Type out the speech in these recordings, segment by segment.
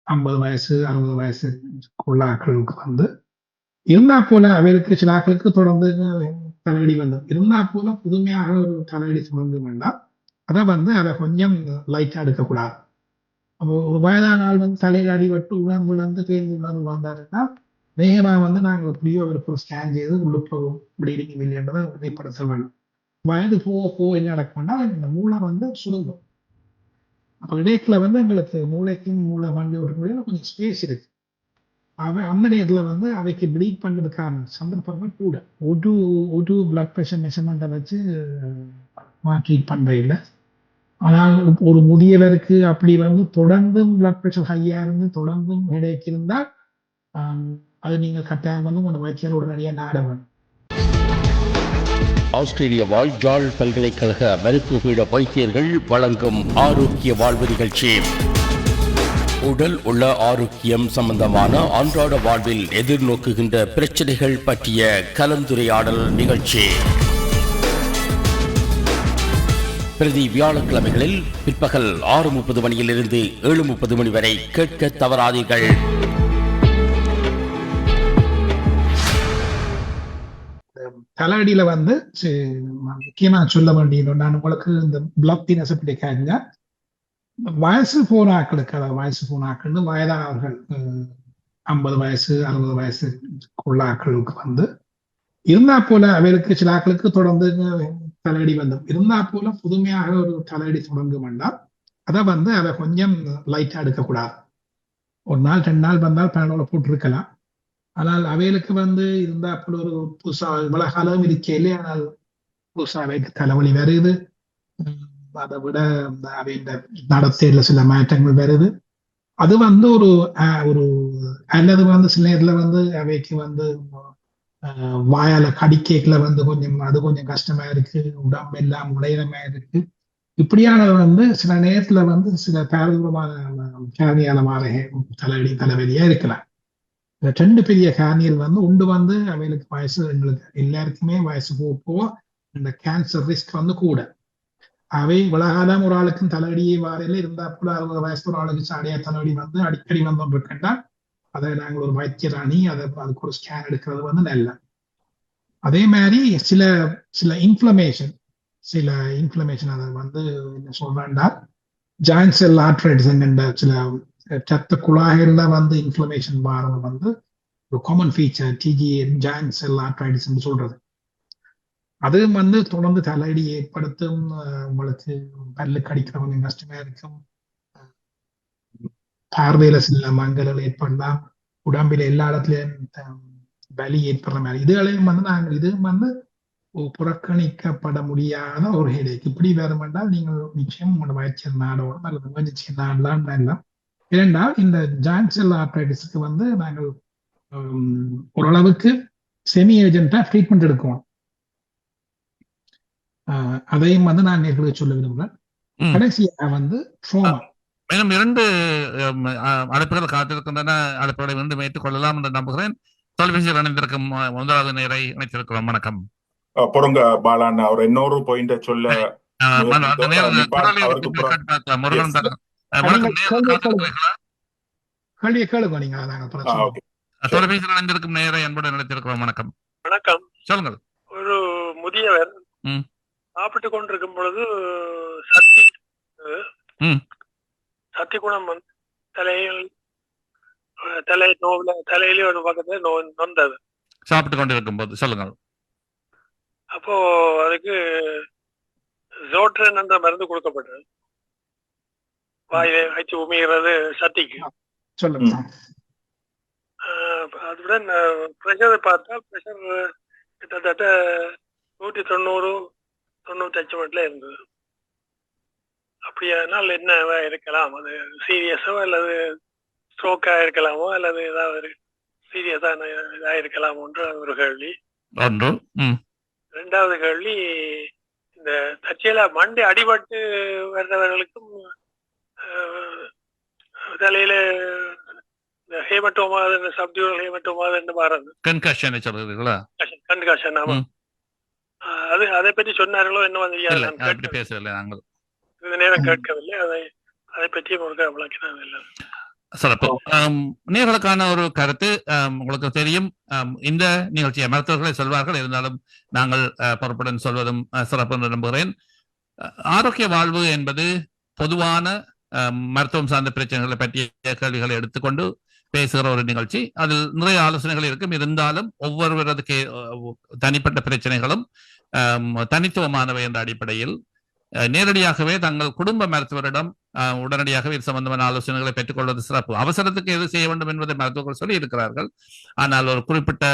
50 வயசு, 60 வயசுக்குள்ள ஆட்களுக்கு வந்து இருந்தா போல அவருக்கு சில ஆட்களுக்கு தொடர்ந்து தலையடி வந்தது. இருந்தா போல புதுமையாக ஒரு தலையடி சுமந்து வேண்டாம். அத வந்து அத கொஞ்சம் லைட்டா எடுக்கக்கூடாது. அப்போ ஒரு வயதான ஆள் வந்து தலையில அடிபட்டு உடம்புலருந்து பேருந்து உணர்வு வந்தாருன்னா, வேகமா வந்து நாங்க எப்படியோ அவருக்கு ஒரு ஸ்கேன் செய்து உள்ளுக்குள்ள ப்ளீடிங் இல்லைன்றத உறுதிப்படுத்த வேண்டும். வயது போக போக என்ன நடக்கும்னா, இந்த மூளை வந்து சுருங்கும். அப்ப இடைக்குள்ள வந்து எங்களுக்கு மூளைக்கும் மூளை மண்டையோட்டுக்கும் இடையில கொஞ்சம் ஸ்பேஸ் இருக்கு. அந்த நேரத்துல வந்து அவைக்கு ப்ளீட் பண்றதுக்கான சந்தர்ப்பங்கள் கூட. ஒரு ஒரு பிளட் பிரஷர் மெஷர்மெண்ட்ட வச்சு ட்ரீட் பண்றது இல்ல. ஆனால் ஒரு முதியவருக்கு அப்படி வந்து தொடர்ந்தும் பிளட் பிரஷர் ஹையா இருந்து தொடர்ந்தும் ஹெடேக் இருந்தா, ஆம், அது நீங்க கட்டாயம் வந்து உங்க வைத்தியர் உடனடியா நாட வேணும். ஆஸ்திரேலிய வாழ் யாழ் பல்கலைக்கழக மருத்துவபீட வைத்தியர்கள் வழங்கும் ஆரோக்கிய வாழ்வு நிகழ்ச்சி. உடல் உள்ள ஆரோக்கியம் சம்பந்தமான அன்றாட வாழ்வில் எதிர்நோக்குகின்ற பிரச்சனைகள் பற்றிய கலந்துரையாடல் நிகழ்ச்சி. பிரதி வியாழக்கிழமைகளில் பிற்பகல் 6:30 மணியிலிருந்து 7:30 மணி வரை கேட்க தவறாதீர்கள். தலையடியில வந்து முக்கியமா சொல்ல வேண்டியது நான் உங்களுக்கு இந்த பிளட் தினசை பற்றி கேட்க வயசு போன ஆட்களுக்கு, அதாவது வயசு போன ஆட்கள் வயதானவர்கள் 50 வயசு 60 வயசுக்குள்ள ஆட்களுக்கு வந்து இருந்தா போல அவருக்கு சில ஆட்களுக்கு தொடர்ந்து தலையடி வந்தோம். இருந்தா போல புதுமையாக ஒரு தலையடி தொடங்க வேண்டாம். அதை வந்து அதை கொஞ்சம் லைட்டா எடுக்கக்கூடாது. ஒரு நாள் 2 நாள் வந்தால் பேனோல போட்டிருக்கலாம். ஆனால் அவைகளுக்கு வந்து இருந்தா அப்படி ஒரு புதுசா இவ்வளவு காலம் இருக்கே, ஆனால் புதுசா அவைக்கு தலைவலி வருது. அதை விட அவையின் நடத்தையில சில மாற்றங்கள் வருது. அது வந்து ஒரு ஒரு அல்லது வந்து சில நேரத்துல வந்து அவைக்கு வந்து வாயால கடிக்கேக்கல வந்து கொஞ்சம் கஷ்டமா இருக்கு, உடம்பு எல்லாம் உடையமா இருக்கு. இப்படியானது வந்து சில நேரத்துல வந்து சில பேரமான கேரணியால மாற தலைவலி தலைவலியா இருக்கலாம். இந்த 2 பெரிய கேரணியல் வந்து உண்டு வந்து அவைகளுக்கு வயசு எங்களுக்கு எல்லாருக்குமே வயசு போக போக இந்த கேன்சர் ரிஸ்க் வந்து கூட. அவை உலகாலம் ஒரு ஆளுக்கும் தலைவலியே வாரையில இருந்தா போல 60 வயசு ஒரு ஆளுக்கு சாடியா தலைவலி வந்து அடிக்கடி வந்து இருக்கேன்டா அதை நாங்கள் ஒரு வைத்தியர் அணி அதுக்கு ஒரு ஸ்கேன் எடுக்கிறது வந்து நல்ல. அதே மாதிரி சில சில இன்ஃப்ளமேஷன் அதை வந்து என்ன சொல்றேன்டா ஜாயின்ட் செல் ஆர்த்ரைட்டிஸ் என்கின்ற சில ரத்த குழாய்கள்ல வந்து இன்ஃப்ளமேஷன் வாரது வந்து ஒரு காமன் ஃபீச்சர் டிஜிஏ ஜாயின்ட் செல் ஆர்த்ரைட்டிஸ் என்று சொல்றது. அது வந்து தொடர்ந்து தலையடி ஏற்படுத்தும். உங்களுக்கு பல்லு கடிக்கிறவங்க கஷ்டமா இருக்கும், பார்வையில சில மங்கல்கள் ஏற்படலாம், உடம்பில எல்லா இடத்துலயும் வலி ஏற்படுற மாதிரி இதுகளையும் வந்து நாங்கள் இதுவும் வந்து புறக்கணிக்கப்பட முடியாத ஒரு ஹெடேக். இப்படி வேறும் என்றால் நீங்கள் நிச்சயம் உங்களோட வைத்தியர் நாடோடும் அல்லது எமர்ஜென்சி நாடலாம் எல்லாம். இரண்டால் இந்த ஜாயின்ட் செல் ஆர்த்ரைட்டிஸ்க்கு வந்து நாங்கள் ஓரளவுக்கு செமி ஏஜென்டா ட்ரீட்மெண்ட் எடுக்குவோம். அதையும் வந்து நான் நேர்களை சொல்ல விரும்புகிறேன். கடைசியாக வந்து ட்ரோமா. மேலும் 2 அழைப்புகள் காத்திருக்கின்றன. அழைப்புகளை மீண்டும் ஏற்றுக்கொள்ளலாம் என்று நம்புகிறேன். தொலைபேசியில் இணைந்திருக்கும் 1வது நேரை இணைத்திருக்கிறோம். வணக்கம். பொறுங்க பாலான், அவர் இன்னொரு பாயிண்ட சொல்ல தொலைபேசியில் இணைந்திருக்கும் நேரை அன்புடன் நினைத்திருக்கிறோம். வணக்கம். வணக்கம். சொல்லுங்கள். ஒரு முதியவர் சாப்பிட்டு கொண்டிருக்கும் பொழுது சத்தி குணம் வந்து தலையில ஒரு பக்கத்துல நொந்தது சாப்பிட்டு கொண்டிருக்கும் போது. சொல்லுங்கள். அப்போ அதுக்கு ஜோட்ரன் என்ற மருந்து கொடுக்கப்பட்டது. வாயிலை வச்சு உமிகிறது சத்திக்கு. அதுடன் பிரஷரை பார்த்தால் பிரஷர் கிட்டத்தட்ட 190-95 மட்டும் இருந்தது. அப்படியானால் என்ன இருக்கலாம்? அது சீரியஸோ அல்லது ஸ்ட்ரோக்கா இருக்கலாமோ அல்லது ஏதாவது சீரியஸான இதா இருக்கலாமோன்ற ஒரு கேள்வி. 2வது கேள்வி, இந்த தற்செயலா மண்டை அடிபட்டு வர்றவர்களுக்கும் தலையில ஹேமட்டோமா சப்டியூரல் ஹேமட்டோமா மாறது கன்கஷன் சொல்றீங்களா? கன்கஷன். ஆமா, அது அதை பற்றி சொன்னார்களோ என்ன? பேசவில்லை, நாங்கள் இந்த நேரம் கேட்கவில்லை. அதை பற்றி விளக்கினது இல்லை. சிறப்பு. நேர்களுக்கான ஒரு கருத்து. உங்களுக்கு தெரியும், இந்த நிகழ்ச்சியை மருத்துவர்களை சொல்வார்கள், இருந்தாலும் நாங்கள் பொறுப்புடன் சொல்வதும் சிறப்பு என்று நம்புகிறேன். ஆரோக்கிய வாழ்வு என்பது பொதுவான மருத்துவம் சார்ந்த பிரச்சனைகளை பற்றிய கேள்விகளை எடுத்துக்கொண்டு பேசுகிற ஒரு நிகழ்ச்சி. அதில் நிறைய ஆலோசனைகள் இருக்கும். இருந்தாலும் ஒவ்வொருவரதுக்கு தனிப்பட்ட பிரச்சனைகளும் தனித்துவமானவை என்ற அடிப்படையில் நேரடியாகவே தங்கள் குடும்ப மருத்துவரிடம் உடனடியாகவே இது சம்பந்தமான ஆலோசனைகளை பெற்றுக்கொள்வது சிறப்பு. அவசரத்துக்கு எது செய்ய வேண்டும் என்பதை மருத்துவர்கள் சொல்லி இருக்கிறார்கள். ஆனால் ஒரு குறிப்பிட்ட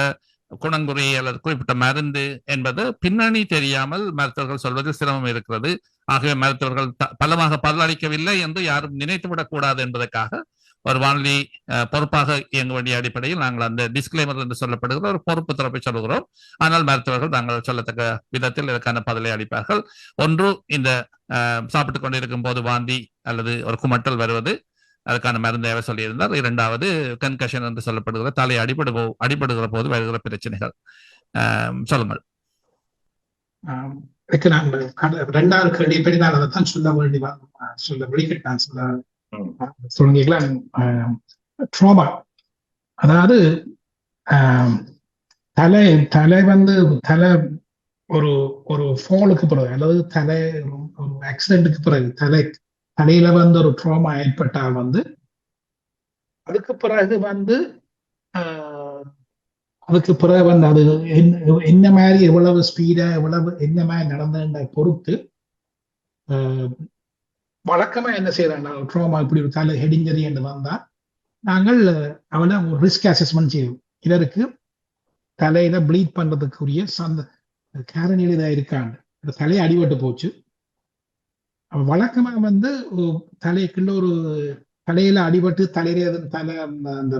குணங்குறி அல்லது குறிப்பிட்ட மருந்து என்பது பின்னணி தெரியாமல் மருத்துவர்கள் சொல்வதில் சிரமம் இருக்கிறது. ஆகவே மருத்துவர்கள் பலமாக பலனளிக்கவில்லை என்று யாரும் நினைத்துவிடக் கூடாது என்பதற்காக ஒரு வானொலி பொறுப்பாக இயங்க வேண்டிய அடிப்படையில் நாங்கள் அந்த டிஸ்கிளைமர் என்று சொல்லப்படுகிற ஒரு பொறுப்பு தரப்பை சொல்லுகிறோம். ஆனால் மருத்துவர்கள் நாங்கள் சொல்லத்தக்க விதத்தில் இதற்கான பதிலை அளிப்பார்கள். ஒன்று, இந்த சாப்பிட்டுக் கொண்டிருக்கும் போது வாந்தி அல்லது ஒரு குமட்டல் வருவது, அதுக்கான மருந்து தேவை சொல்லியிருந்தார். இரண்டாவது, கன்கஷன் என்று சொல்லப்படுகிற தலை அடிபடுகிற போது வருகிற பிரச்சனைகள். சொல்லுங்கள். ரெண்டாவது கேள்வி எப்படி நான் அதை தான் சொல்ல வேண்டி சொல்ல வெளிக்கிட்டான் சொல்லுங்களா. ட்ராமா, அதாவது தலை வந்து தலை ஒரு ஃபாலுக்கு பிறகு அல்லது ஒரு ஆக்சிடென்ட்டுக்கு பிறகு தலையில வந்து ஒரு ட்ராமா ஏற்பட்டால் வந்து அதுக்கு பிறகு வந்து அது என்ன மாதிரி எவ்வளவு ஸ்பீடா எவ்வளவு என்ன மாதிரி நடந்ததுன்ற பொறுத்து வழக்கமா என்ன செய்யறாங்க, ட்ராமா இப்படி ஒரு தலை ஹெடிஞ்சரி என்று வந்தா நாங்கள் அவளை ஒரு ரிஸ்க் அசஸ்மெண்ட் செய்வோம். இதற்கு தலையில ப்ளீட் பண்றதுக்குரிய காரணிகள் இதா இருக்காண்டு. தலையை அடிபட்டு போச்சு. வழக்கமா வந்து தலைக்குள்ள ஒரு தலையில அடிபட்டு தலை அந்த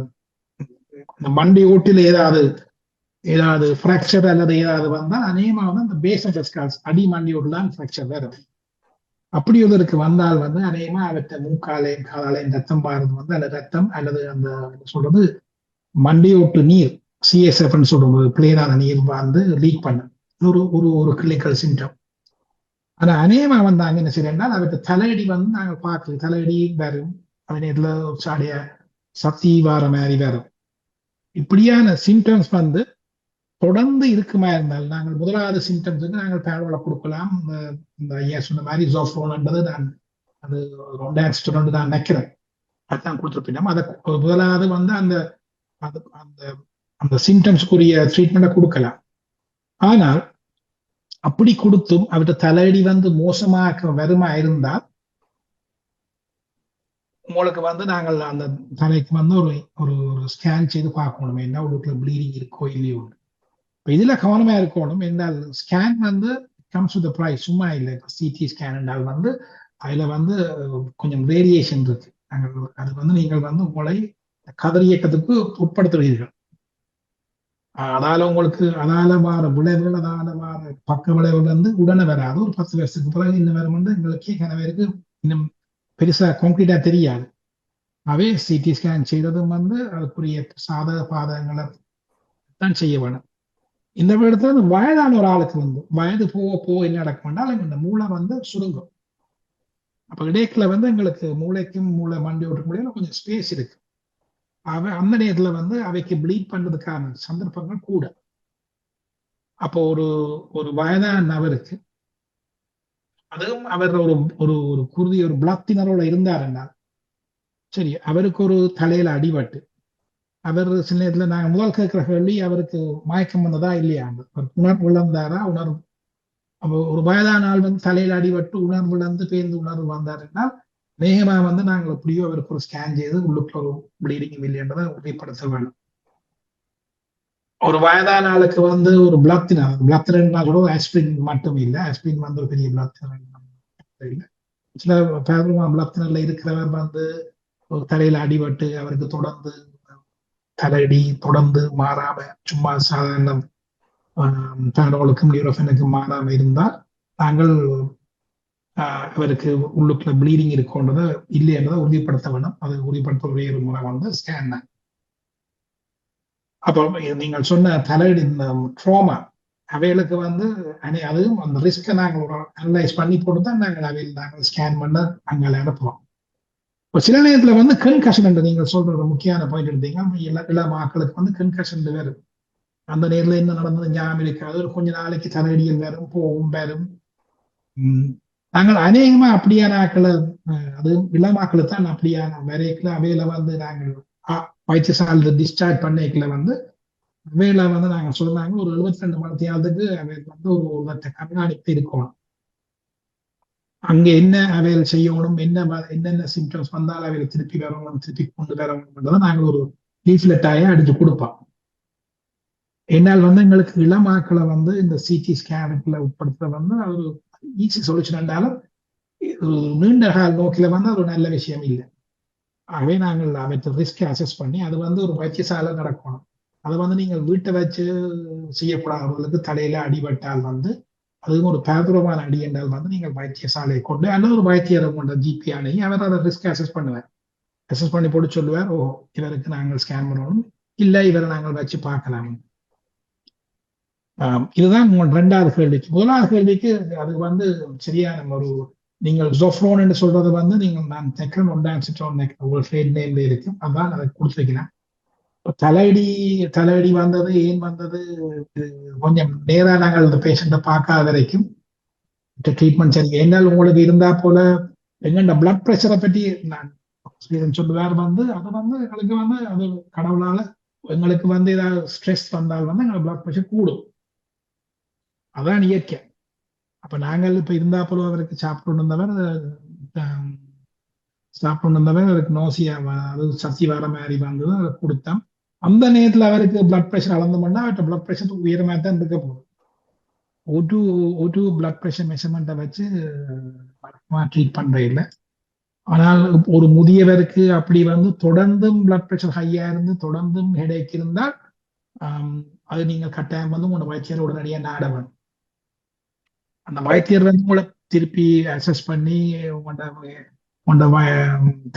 மண்டை ஓட்டில ஏதாவது ஃப்ராக்சர் அல்லது ஏதாவது வந்தா அநேகமா வந்து அந்த பேஸ் ஆஃப் ஸ்கால்ஸ் அடி மண்டை ஓட்டுலாம் ஃப்ராக்சர் வேற. அப்படி ஒருவருக்கு வந்தால் வந்து அநேகமா அவற்றை மூக்காலையும் காலாலையும் ரத்தம் பாருது வந்து அந்த ரத்தம் அல்லது அந்த சொல்றது மண்டையோட்டு நீர் சிஎஸ்எஃப்னு சொல்றது பிளேனான நீர் வந்து லீக் பண்ண ஒரு கிளினிக்கல் சிம்டம். ஆனா அநேகமா வந்தாங்க என்ன செய்யறா அவற்றை தலையடி வந்து நாங்கள் பார்க்கல, தலையடி வரும், அதே நேரத்தில் சாடைய சக்தி வார மாதிரி வரும். இப்படியான சிம்டம்ஸ் வந்து தொடர்ந்து இருக்குமா இருந்தால் நாங்கள் முதலாவது சிம்டம்ஸுக்கு நாங்கள் பேரவலை கொடுக்கலாம். இந்த ஐயா சொன்ன மாதிரி ஜோஃப்ரோன்ன்றது நான் அது 2002 தான் நினைக்கிறேன், அதுதான் கொடுத்துருப்போம். அதை முதலாவது வந்து அந்த அந்த சிம்டம்ஸ்க்குரிய ட்ரீட்மெண்ட்டை கொடுக்கலாம். ஆனால் அப்படி கொடுத்தும் அவர்கிட்ட தலையடி வந்து மோசமாக வருமா இருந்தால் உங்களுக்கு வந்து நாங்கள் அந்த தலைக்கு வந்து ஒரு ஸ்கேன் செய்து பார்க்கணும், என்ன உள்ளுக்குள்ள ப்ளீடிங் இருக்கோ இல்லையோ. இப்போ இதுல கவனமா இருக்கணும். என்றால் ஸ்கேன் வந்து கம்ஸ் வித் பிரைஸ், சும்மா இல்லை. இப்போ சிடி ஸ்கேன் என்றால் வந்து அதுல வந்து கொஞ்சம் வேரியேஷன் இருக்கு. அது வந்து நீங்கள் வந்து உங்களை கதிரியக்கத்துக்கு உட்படுத்துவீர்கள். அதால வார விளைவுகள், அதால வார பக்க விளைவுகள் வந்து உடனே வராது. ஒரு 10 வருஷத்துக்கு பிறகு இன்னும் வரும் வந்து எங்களுக்கே கனவேருக்கு இன்னும் பெருசா கான்கிரீட்டா தெரியாது. அவே சிடி ஸ்கேன் செய்ததும் வந்து அதுக்குரிய சாதக பாதகங்களை தான் செய்ய வேணும். இந்த இடத்துல வயதான ஒரு ஆளுக்கு வந்து வயது போக என்ன நடக்கும்னா இந்த மூளை வந்து சுருங்கும். அப்ப இடைக்குல வந்து எங்களுக்கு மூளைக்கும் மூளை மண்டையோட்டுக்கு முடியல கொஞ்சம் ஸ்பேஸ் இருக்கு. அந்த நேரத்துல வந்து அவைக்கு ப்ளீட் பண்றதுக்கான சந்தர்ப்பங்கள் கூட. அப்போ ஒரு வயதான நபருக்கு, அதுவும் அவர் ஒரு குருதி ஒரு பிளத்தினரோட இருந்தாருன்னா சரி, அவருக்கு ஒரு தலையில அடிபட்டு அவர் சில நேரத்துல நாங்க முதல் கேட்கிற கேள்வி அவருக்கு மயக்கம் வந்ததா இல்லையா, உணர்வு இழந்தாரா, உணர்வு ஒரு வயதான ஆள் வந்து தலையில அடிபட்டு உணர்வு இழந்து பேருந்து உணர்வு வந்தாருன்னா வேகமா வந்து நாங்கள் எப்படியோ அவருக்கு ஒரு ஸ்கேன் செய்து உள்ளுக்குள்ள ஒரு ப்ளீடிங் இல்லைன்றதை உறுதிப்படுத்த வேணும். ஒரு வயதான ஆளுக்கு வந்து ஒரு பிளத்தினா கூட ஆஸ்பிரின் மட்டும் இல்லை, ஆஸ்பிரின் வந்து ஒரு பெரிய பிளத்தினர் இல்லை. சில பிளத்தினர்ல இருக்கிறவர் வந்து ஒரு தலையில அடிபட்டு அவருக்கு தொடர்ந்து தலையடி தொடர்ந்து மாறாம சும்மா சாதாரண பேனோலுக்கும் நியூரோஃபெனுக்கும் மாறாம இருந்தால் நாங்கள் அவருக்கு உள்ளுக்குள்ள ப்ளீடிங் இருக்குன்றதை இல்லைன்றதை உறுதிப்படுத்த வேணும். அதை உறுதிப்படுத்த ஒரே ஒரு முறை வந்து ஸ்கேன். அப்போ நீங்கள் சொன்ன தலையடி இந்த ட்ராமா அவைகளுக்கு வந்து அதுவும் அந்த ரிஸ்கை நாங்கள் அனலைஸ் பண்ணி போட்டு தான் நாங்கள் ஸ்கேன் பண்ண அங்கே அனுப்புவோம். இப்போ சில நேரத்துல வந்து கன்கஷன் என்று நீங்கள் சொல்ற ஒரு முக்கியமான பாயிண்ட் எடுத்தீங்க. எல்லா மக்களுக்கு வந்து கன்கஷன் வரும். அந்த நேரில் என்ன நடந்தது ஞாபகம் இருக்காது. ஒரு கொஞ்ச நாளைக்கு தலையடிகள் வரும், போகும் வரும். நாங்கள் அநேகமா அப்படியான ஆக்களை அது இளமாக்களை தான் அப்படியான வரைக்குல அவையில வந்து நாங்கள் வைத்தியசாலை டிஸ்சார்ஜ் பண்ணிக்கல வந்து அவையில வந்து நாங்கள் சொன்னாங்க ஒரு 72 மணி நேரத்துக்கு அவையில் வந்து ஒரு கண்காணிப்பு இருக்கணும். அங்க என்ன அவையில் செய்யணும், என்னென்ன சிம்டம்ஸ் வந்தால் அவையில் திருப்பி வரணும், திருப்பி கொண்டு வரணும்ன்றதை நாங்கள் ஒரு லீஃப்லெட்டாயே அடிச்சு கொடுப்போம். என்னால் வந்து எங்களுக்கு இளமாக்களை வந்து இந்த சிடி ஸ்கேனுக்குள்ள உட்படுத்த வந்து ஒரு ஈஸி சொல்யூஷன் என்றாலும் நீண்ட கால நோக்கில வந்து அது ஒரு நல்ல விஷயம் இல்லை. ஆகவே நாங்கள் அவற்றை ரிஸ்க் அசஸ் பண்ணி அது வந்து ஒரு வைத்தியசாலை நடக்கணும். அதை வந்து நீங்கள் வீட்டை வச்சு செய்யக்கூடாதவர்களுக்கு தலையில அடிபட்டால் வந்து அதுவும் ஒரு பேதுரமான அடி என்றால் வந்து நீங்கள் வைத்தியசாலையை கொண்டு அல்லது ஒரு வைத்தியரை கொண்ட ஜிபி அணுகி அவர் அதை ரிஸ்க் அசஸ் பண்ணுவார். அசஸ் பண்ணி போட்டு சொல்லுவார், ஓ இவருக்கு நாங்கள் ஸ்கேன் பண்ணணும், இல்லை இவரை நாங்கள் வச்சு பார்க்கலாம். இதுதான் உங்கள் 2வது கேள்விக்கு. 1வது கேள்விக்கு அதுக்கு வந்து சரியான ஒரு நீங்கள் ஜோஃப்ரோன் என்று சொல்றது வந்து நீங்கள் நான் தெக்கன் ஒன்டான்சிட்டோன் உங்கள் ட்ரேட் நேம்ல இருக்கு, அதான் அதை கொடுத்துருக்கிறேன். தலையடி வந்தது ஏன் வந்தது கொஞ்சம் நேரா நாங்கள் அந்த பேஷண்ட்டை பார்க்காத வரைக்கும் ட்ரீட்மெண்ட் சரி. என்னால் உங்களுக்கு இருந்தா போல எங்கண்ட பிளட் ப்ரெஷரை பற்றி நான் சொல்லுவார் வந்து அது வந்து எங்களுக்கு வந்து அது கடவுளால எங்களுக்கு வந்து ஏதாவது ஸ்ட்ரெஸ் வந்தால் வந்து எங்களுக்கு பிளட் ப்ரெஷர் கூடும். அதான் இயற்கை. அப்ப நாங்கள் இப்ப இருந்தா போல அவருக்கு சாப்பிட்டு இருந்தவர் அவருக்கு நோசியா அது சசி வர மாதிரி வந்தது, அதை கொடுத்தோம். அந்த நேரத்துல அவருக்கு பிளட் ப்ரெஷர் அளந்தோம்னா அவர்கிட்ட பிளட் ப்ரெஷர் உயரமா தான் இருக்க போகுது. ஒரு பிளட் ப்ரெஷர் மெஷர்மெண்ட்டை வச்சு ட்ரீட் பண்ற இல்லை. ஆனால் ஒரு முதியவருக்கு அப்படி வந்து தொடர்ந்தும் பிளட் ப்ரெஷர் ஹையா இருந்து தொடர்ந்தும் ஹெடேக் இருந்தால் அது நீங்கள் கட்டாயம் வந்து உங்களோட வைத்தியர் உடனடியாக நாட வேணும். அந்த வைத்தியர் வந்து உங்களை திருப்பி அசஸ் பண்ணி உங்களோட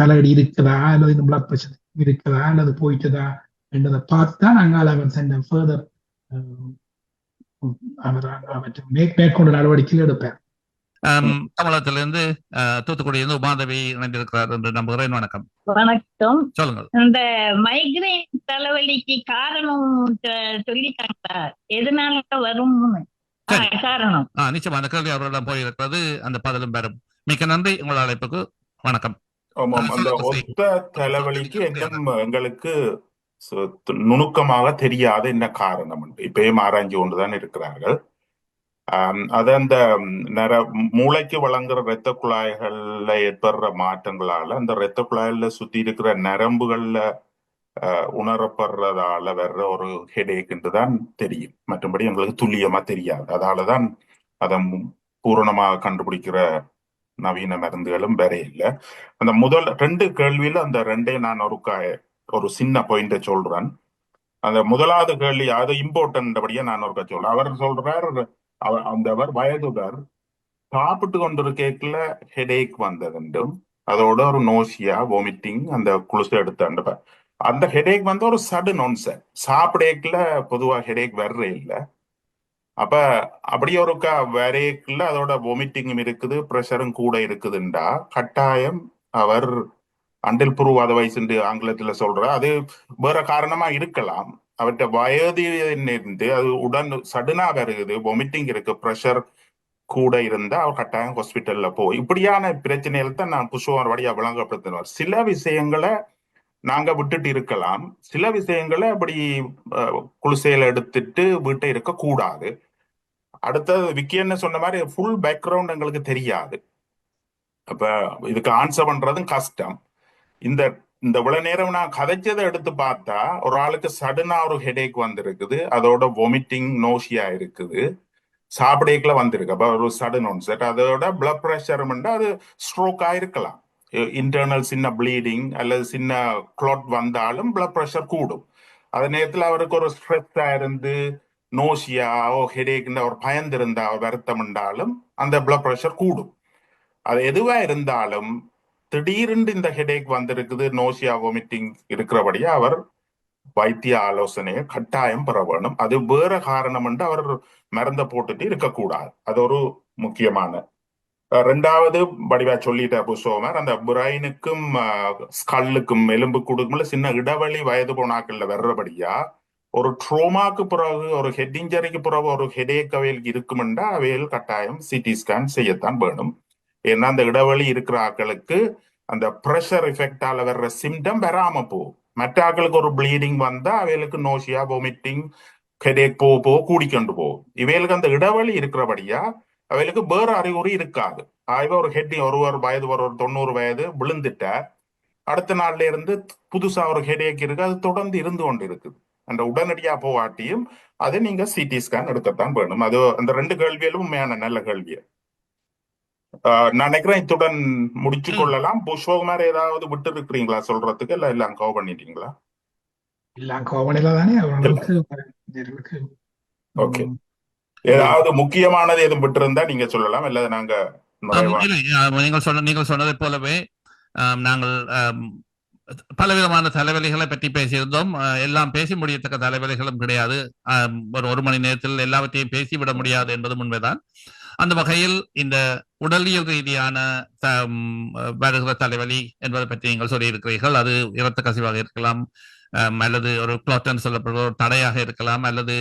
தலையடி இருக்குதா அல்லது இந்த பிளட் ப்ரெஷர் இருக்குதா அல்லது போயிட்டுதா என்றதை பார்த்து தான் நாங்கள் அவர் சென்ற ஃபர்தர் மேற்கொண்ட நடவடிக்கைகள் எடுப்பேன். தமிழகத்திலிருந்து தூத்துக்குடியிலிருந்து உமாதேவி இணைந்திருக்கிறார் என்று நம்புகிறேன். வணக்கம். வணக்கம். சொல்லுங்கள். இந்த மைக்ரேன் தலைவலிக்கு காரணம் சொல்லிட்டாங்களா, எதனால வரும்னு காரணம்? நிச்சயமா அந்த கேள்வி அவரிடம் போயிருக்கிறது, அந்த பதிலும் பெறும். மிக்க நன்றி உங்கள் அழைப்புக்கு. வணக்கம். ஆமாம், அந்த ஒத்த தலைவலிக்கு எங்களுக்கு நுணுக்கமாக தெரியாத என்ன காரணம் இப்பயும் ஆராய்ச்சி கொண்டுதான் இருக்கிறார்கள். அது அந்த மூளைக்கு வழங்குற இரத்த குழாய்கள்ல ஏற்படுற மாற்றங்களால அந்த இரத்த குழாயில சுத்தி இருக்கிற நரம்புகள்ல உணரப்படுறதால வர்ற ஒரு ஹெடேக்ன்று தான் தெரியும். மற்றபடி எங்களுக்கு துல்லியமா தெரியாது. அதாலதான் அதை பூரணமாக கண்டுபிடிக்கிற நவீன மருந்துகளும் வேற இல்லை. அந்த முதல் 2 கேள்வியில அந்த 2 நான் ஒரு சின்ன பாயிண்ட சொல்றேன். அந்த முதலாவது கேள்வி அது இம்பார்ட்டன்ட்படியா நான் ஒரு சொல்றேன். அவர் சொல்றார், அவர் வயதுவர் சாப்பிட்டு கொண்டிருக்கேக்குல ஹெடேக் வந்ததுண்டும் அதோட ஒரு நோசியா வாமிட்டிங் அந்த குளுசு எடுத்த அந்த ஹெடேக் வந்து ஒரு சடன் ஒன்செட். சாப்பிடேக்குல பொதுவா ஹெடேக் வர்றே இல்லை. அப்ப அப்படியே ஒரு வரைக்குள்ள அதோட வாமிட்டிங்கும் இருக்குது, ப்ரெஷரும் கூட இருக்குதுண்டா கட்டாயம் அவர் அண்டில் ப்ரூவ் அதர்வைஸ் என்று ஆங்கிலத்துல சொல்ற அது வேற காரணமா இருக்கலாம். அவர்கிட்ட வயது இருந்து அது உடன் சடனா வருகுது, வாமிட்டிங் இருக்கு, ப்ரெஷர் கூட இருந்தா அவர் கட்டாயம் ஹாஸ்பிட்டல்ல போய் இப்படியான பிரச்சனைகள் தான் நான் புஷ்வார் வழியா விளங்கப்படுத்தினார். சில விஷயங்களை நாங்க விட்டுட்டு இருக்கலாம், சில விஷயங்களை அப்படி குளிசையில எடுத்துட்டு வீட்டை இருக்க கூடாது. அடுத்தது விக்கி என்ன சொன்ன மாதிரி ஃபுல் பேக்ரவுண்ட் எங்களுக்கு தெரியாது. அப்ப இதுக்கு ஆன்சர் பண்றதும் கஷ்டம். இந்த இவ்வளவு நேரம் நான் கதைச்சதை எடுத்து பார்த்தா ஒரு ஆளுக்கு சடனா ஒரு ஹெடேக் வந்திருக்குது, அதோட வாமிட்டிங் நோஷியா இருக்குது, சாப்பிடேக்குல வந்திருக்கு. அப்ப ஒரு சடன் ஒன்செட். அதோட பிளட் ப்ரெஷர் அது ஸ்ட்ரோக் ஆயிருக்கலாம். இன்டர்னல் சின்ன ப்ளீடிங் அல்லது சின்ன கிளாட் வந்தாலும் பிளட் ப்ரெஷர் கூடும். அதே நேரத்தில் அவருக்கு ஒரு ஸ்ட்ரெஸ்ஸா இருந்து நோஷியாவோ ஹெடேக்னு அவர் பயந்திருந்தா வருத்தம் இருந்தாலும் அந்த பிளட் ப்ரெஷர் கூடும். அது எதுவா இருந்தாலும் திடீரென்று இந்த ஹெடேக் வந்திருக்குது, நோசியா வாமிட்டிங் இருக்கிறபடியா அவர் வைத்திய ஆலோசனையை கட்டாயம் பெற வேணும். அது வேற காரணம் என்று அவர் மருந்த போட்டுட்டு இருக்கக்கூடாது. அது ஒரு முக்கியமான ரெண்டாவது வடிவா சொல்லிட்ட புஷ்பகுமார், அந்த பிரைனுக்கும் ஸ்கல்லுக்கும் எலும்பு கொடுக்கும்போது சின்ன இடைவெளி வயது போனாக்கள்ல வர்றபடியா ஒரு ட்ரோமாக்கு பிறகு ஒரு ஹெட் இன்ஜரிக்கு பிறகு ஒரு ஹெடேக் அவைகளுக்கு இருக்குமெண்டா அவைகள் கட்டாயம் சிடி ஸ்கேன் செய்யத்தான் வேணும். ஏன்னா அந்த இடைவெளி இருக்கிற ஆக்களுக்கு அந்த ப்ரெஷர் எஃபெக்டால வர்ற சிம்டம் வராம போகும். மற்ற ஆக்களுக்கு ஒரு ப்ளீடிங் வந்தா அவைகளுக்கு நோஷியா, வாமிட்டிங், ஹெடேக் போக கூடிக்கொண்டு போகும். இவைகளுக்கு அந்த இடைவெளி இருக்கிறபடியா அவைகளுக்கு வேற அறிகுறி இருக்காது. ஒரு ஹெட் ஒரு வயது ஒரு 90 வயது விழுந்துட்டார், அடுத்த நாள்ல இருந்து புதுசா ஒரு ஹெடேக் இருக்கு, அது தொடர்ந்து இருந்து கொண்டு இருக்குது. அந்த உடனடியா போவாட்டியும் அதை நீங்க சிடி ஸ்கேன் எடுக்கத்தான் வேணும். அது அந்த 2 கேள்வியிலும் உண்மையான நல்ல கேள்வியை நான் நினைக்கிறேன். இத்துடன் முடிச்சு கொள்ளலாம். புஷ்பகுமார் ஏதாவது விட்டு இருக்கிறீங்களா சொல்றதுக்கு, இல்ல எல்லாம் கவர் பண்ணிட்டீங்களா? எல்லாம் கோவணில தானே அவர்களுக்கு. ஓகே, ஏதாவது முக்கியமானது எதுவும் விட்டு இருந்தா நீங்க சொல்லலாம், இல்ல நாங்க நீங்கள் சொன்னதை போலவே நாங்கள் பலவிதமான தலைவலிகளை பற்றி பேசியிருந்தோம். எல்லாம் பேசி முடியத்தக்க தலைவலிகளும் கிடையாது. ஒரு மணி நேரத்தில் எல்லாவற்றையும் பேசிவிட முடியாது என்பதும் உண்மைதான். அந்த வகையில் இந்த உடலியல் ரீதியான வருகிற தலைவலி என்பதை பற்றி நீங்கள் சொல்லியிருக்கிறீர்கள். அது இரத்த கசிவாக இருக்கலாம், அல்லது ஒரு குளோட்டன் சொல்லப்படுற ஒரு தடையாக இருக்கலாம், அல்லது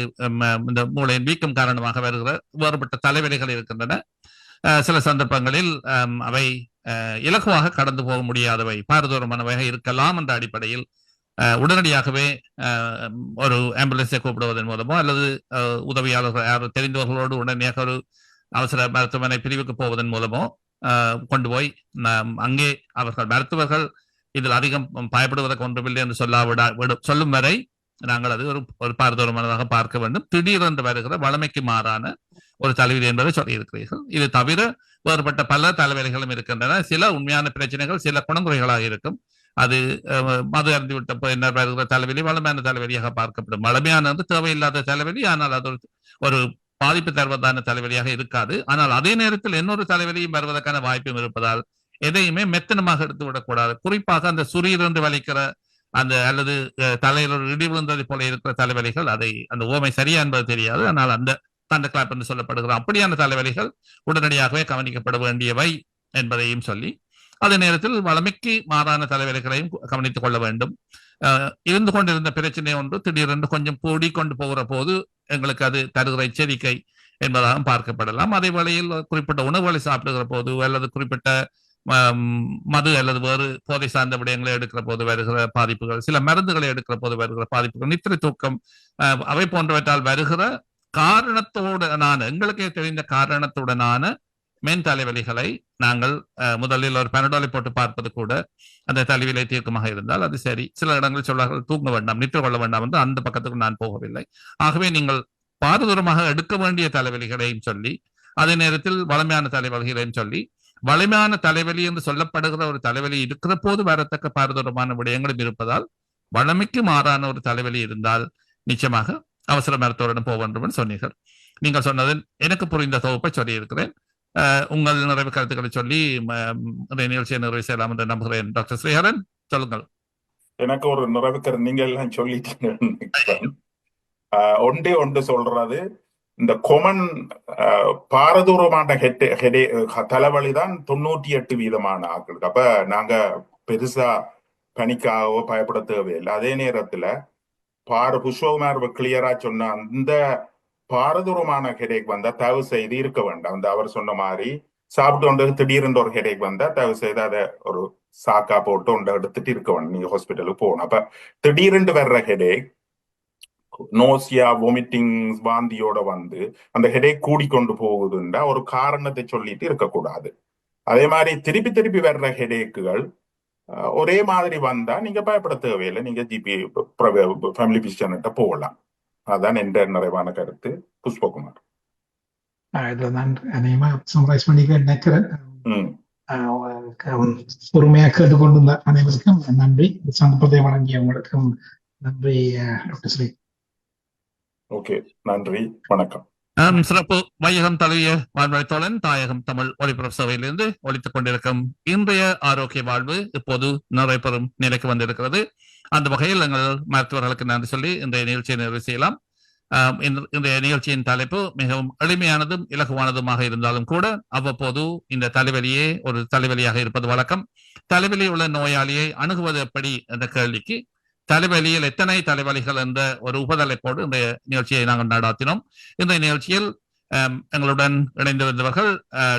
இந்த மூளையின் வீக்கம் காரணமாக வருகிற வேறுபட்ட தலைவலிகள் இருக்கின்றன. சில சந்தர்ப்பங்களில் அவை இலகுவாக கடந்து போக முடியாதவை, பாரதூரமானவையாக இருக்கலாம் என்ற அடிப்படையில் உடனடியாகவே ஒரு ஆம்புலன்ஸை கூப்பிடுவதன் மூலமோ அல்லது உதவியாளர்கள் யார் தெரிந்தவர்களோடு உடனடியாக ஒரு அவசர மருத்துவமனை பிரிவுக்கு போவதன் மூலமோ கொண்டு போய் அங்கே அவர்கள் மருத்துவர்கள் இதில் அதிகம் பயப்படுவதற்கு ஒன்றுமில்லை என்று சொல்லும் வரை நாங்கள் அது ஒரு பாரதூரமானதாக பார்க்க வேண்டும். திடீரென்று வருகிற வளமைக்கு மாறான ஒரு தலைவலி என்பதை சொல்லியிருக்கிறீர்கள். இது தவிர வேறுபட்ட பல தலைவலிகளும் இருக்கின்றன. சில உண்மையான பிரச்சனைகள் சில குணங்குறைகளாக இருக்கும். அது மது அறிந்துவிட்ட என்ன வருகிற தலைவலி வளமையான தலைவலியாக பார்க்கப்படும். வளமையானது தேவையில்லாத தலைவலி, ஆனால் அது ஒரு பாதிப்பு தருவதான தலைவலியாக இருக்காது. ஆனால் அதே நேரத்தில் இன்னொரு தலைவலியும் வருவதற்கான வாய்ப்பும் இருப்பதால் எதையுமே மெத்தனமாக எடுத்து விடக்கூடாது. குறிப்பாக அந்த சுரீரென்று வலிக்கிற அந்த அல்லது தலையில் ஒரு இடி விழுந்ததை போல இருக்கிற தலைவலிகள், அதை அந்த ஓமை சரியா என்பது தெரியாது, ஆனால் அந்த தண்ட கிளாப் என்று சொல்லப்படுகிற அப்படியான தலைவலிகள் உடனடியாகவே கவனிக்கப்பட வேண்டியவை என்பதையும் சொல்லி, அதே நேரத்தில் வளமைக்கு மாறான தலைவலிகளையும் கவனித்துக் கொள்ள வேண்டும். இருந்து கொண்டிருந்த பிரச்சனை ஒன்று திடீரென்று கொஞ்சம் கூடி கொண்டு போகிற போது எங்களுக்கு அது தருகிற எச்சரிக்கை என்பதாகவும் பார்க்கப்படலாம். அதே வேளையில் குறிப்பிட்ட உணவுகளை சாப்பிடுகிற போது அல்லது குறிப்பிட்ட மது அல்லது வேறு போதை சார்ந்த விடயங்களை எடுக்கிற போது வருகிற பாதிப்புகள், சில மருந்துகளை எடுக்கிற போது வருகிற பாதிப்புகள், நித்திரை தூக்கம், அவை போன்றவற்றால் வருகிற காரணத்துடனான எங்களுக்கே தெரிந்த காரணத்துடனான மென் தலைவலிகளை நாங்கள் முதலில் ஒரு பெனடாலை போட்டு பார்ப்பது கூட அந்த தலைவலியை தீர்க்கமாக இருந்தால் அது சரி. சில இடங்களில் சொல்வார்கள் தூங்க வேண்டாம், நிற்று கொள்ள வேண்டாம் என்று, அந்த பக்கத்துக்கு நான் போகவில்லை. ஆகவே நீங்கள் பாரதூரமாக எடுக்க வேண்டிய தலைவலிகளையும் சொல்லி, அதே நேரத்தில் வளமையான தலைவலிகளையும் சொல்லி, வலிமையான தலைவலி என்று சொல்லப்படுகிற ஒரு தலைவலி இருக்கிற போது வரத்தக்க பாரதூரமான விடயங்களும் இருப்பதால் வளமைக்கு மாறான ஒரு தலைவலி இருந்தால் நிச்சயமாக அவசர மருத்துவரிடம் போக வேண்டும் என்று சொன்னீர்கள். நீங்கள் சொன்னதில் எனக்கு புரிந்த தொகுப்பை சொல்லியிருக்கிறேன். உங்கள் நிறைவு கருத்துக்களை சொல்லி நிகழ்ச்சியை நிறைவு செய்யலாம் என்று நம்புகிறேன். டாக்டர் ஸ்ரீஹரன், சொல்லுங்கள். எனக்கு ஒரு நிறைவு கருத்து நீங்க எல்லாம் சொல்லிட்டீங்க. ஒன்று சொல்றது, இந்த கொமன் பாரதூரமான தலைவலிதான் 98% ஆக்களுக்கு. அப்ப நாங்க பெருசா பனிக்காகவோ பயப்பட தேவையில்லை. அதே நேரத்துல புஷ்பகுமார் கிளியரா சொன்ன அந்த பாரதூரமான ஹெடேக் வந்தா தயவு செய்து இருக்க வேண்டாம். அந்த அவர் சொன்ன மாதிரி சாப்பிட்டு கொண்டு திடீர்னு ஒரு ஹெடேக் வந்தா தயவு செய்து அதை ஒரு சாக்கா போட்டு ஒன்றை எடுத்துட்டு இருக்க வேண்டாம், நீங்க ஹாஸ்பிட்டலுக்கு போகணும். அப்ப திடீர்னு வர்ற ஹெடேக், நோசியா, வாமிட்டிங், வாந்தியோட வந்து அந்த ஹெடேக் கூடிக்கொண்டு போகுதுன்னா ஒரு காரணத்தை சொல்லிட்டு இருக்கக்கூடாது. அதே மாதிரி திருப்பி திருப்பி வர்ற ஹெடேக்குகள் ஒரே மாதிரி வந்தா நீங்க பயப்பட தேவையில்லை, நீங்க ஜிபி ஃபேமிலி பிசிஷியன்கிட்ட போகலாம். அதான் என்ற நிறைவான கருத்து. புஷ்பகுமார், இதுல நான் அநேகமா சம்மரைஸ் பண்ணிக்க நினைக்கிறேன். பொறுமையாக கேட்டுக்கொண்டிருந்த அனைவருக்கும் நன்றி. சந்தர்ப்பத்தை வழங்கிய உங்களுக்கும் நன்றி டாக்டர் ஸ்ரீ. ஓகே, நன்றி, வணக்கம். சிறப்பு வையகம் தழுவிய வான்வழி தோழன் தாயகம் தமிழ் ஒலிபரப்பு சபையிலிருந்து ஒலித்துக் கொண்டிருக்கும் இன்றைய ஆரோக்கிய வாழ்வு இப்போது நிறைவு பெறும் நிலைக்கு வந்திருக்கிறது. அந்த வகையில் எங்கள் மருத்துவர்களுக்கு நன்றி சொல்லி இன்றைய நிகழ்ச்சியை நிறைவு செய்யலாம். இன்றைய நிகழ்ச்சியின் தலைப்பு மிகவும் எளிமையானதும் இலகுவானதுமாக இருந்தாலும் கூட அவ்வப்போது இந்த தலைவலியே ஒரு தலைவலியாக இருப்பது வழக்கம். தலைவலி உள்ள நோயாளியை அணுகுவது எப்படி என்ற கேள்விக்கு தலைவலியில் எத்தனை தலைவலிகள் என்ற ஒரு உபதலைப்போடு இன்றைய நிகழ்ச்சியை நாங்கள் நடாத்தினோம். இந்த நிகழ்ச்சியில் எங்களுடன் இணைந்திருந்தவர்கள்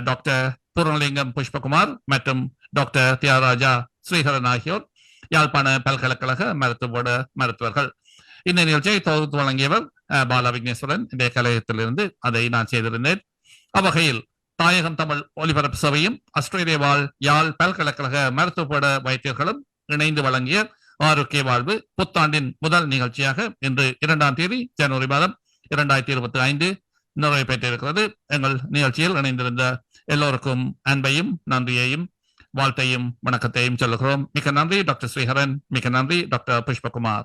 டாக்டர் பூர்ணலிங்கம் புஷ்பகுமார் மற்றும் டாக்டர் தியாகராஜா ஸ்ரீஹரன் ஆகியோர் யாழ்ப்பாண பல்கலைக்கழக மருத்துவர்கள். இந்த நிகழ்ச்சியை தொகுத்து வழங்கியவர் பாலா விக்னேஸ்வரன். இந்த கலையகத்திலிருந்து அதை நான் செய்திருந்தேன். அவ்வகையில் தாயகம் தமிழ் ஒலிபரப்பு சபையும் ஆஸ்திரேலிய வாழ் யாழ் பல்கலைக்கழக மருத்துவ வைத்தியர்களும் இணைந்து வழங்கிய ஆரோக்கிய வாழ்வு புத்தாண்டின் முதல் நிகழ்ச்சியாக இன்று 2ஆம் தேதி ஜனவரி மாதம் 2025 நிறைவு பெற்றிருக்கிறது. எங்கள் நிகழ்ச்சியில் இணைந்திருந்த எல்லோருக்கும் அன்பையும் நன்றியையும் வாழ்த்தையும் வணக்கத்தையும் சொல்லுகிறோம். மிக்க நன்றி டாக்டர் ஸ்ரீஹரன். மிக்க நன்றி டாக்டர் புஷ்பகுமார்.